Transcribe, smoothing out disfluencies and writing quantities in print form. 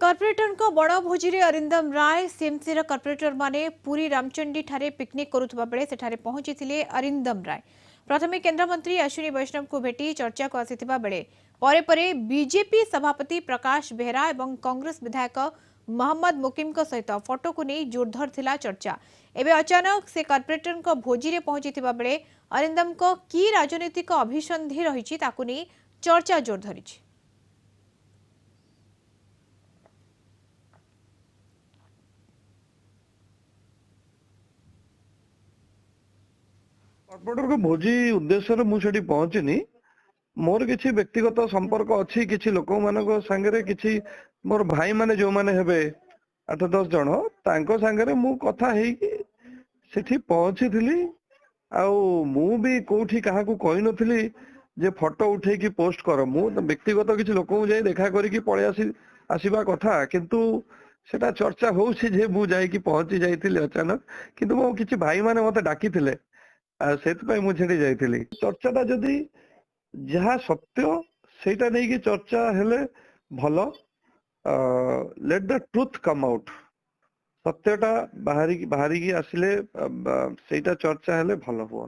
Corporator को बड़ भोजी रे अरिंदम राय सीएमसी कॉर्पोरेटर माने पुरी रामचंडी ठारे पिकनिक करुवा बेले सेठारे पहुंची अरिंदम राय प्रथमे केंद्रमंत्री अश्विनी वैष्णव को भेटी चर्चा को आसीथिबा बेले परे परे बीजेपी सभापति प्रकाश बेहरा एवं कांग्रेस विधायक मोहम्मद मुकिम को सहित फोटो को नहीं जोरधर थिला चर्चा। एबे अचानक से कॉर्पोरेटर को भोजी रे पहुंची बेले अरिंदम को की राजनीतिक अभिसंधि रही ताकू नहीं चर्चा जोर धरी। कॉर्पोरेटर को भोजी उद्देश्य मुझे पहुंचनी मोर किसी व्यक्तिगत संपर्क अच्छी किसी लोक मान सांगे किसी मोर भाई माने जो माने हेबे 8-10 जन तांको सांगे मु कथा सेठी पहुंची थिली आउ मु भी कोठी कहा को कहि नथिली जे फोटो उठे की पोस्ट कर मु व्यक्तिगत किसी लोक जाई देखा करी की पळे आसीबा कथा किंतु सेटा चर्चा होउछि जे मु जाई की पहुंची जाईथिली अचानक किंतु मो किसी भाई माने मते डाकी थिले सेतपय मु छेड़ी जाईथिली चर्चाटा जदी जहाँ सत्य सेटा नहीं कि चर्चा हेले भलो let the truth come out सत्यटा बाहरी आसिले सेटा चर्चा हेले भलो हुआ।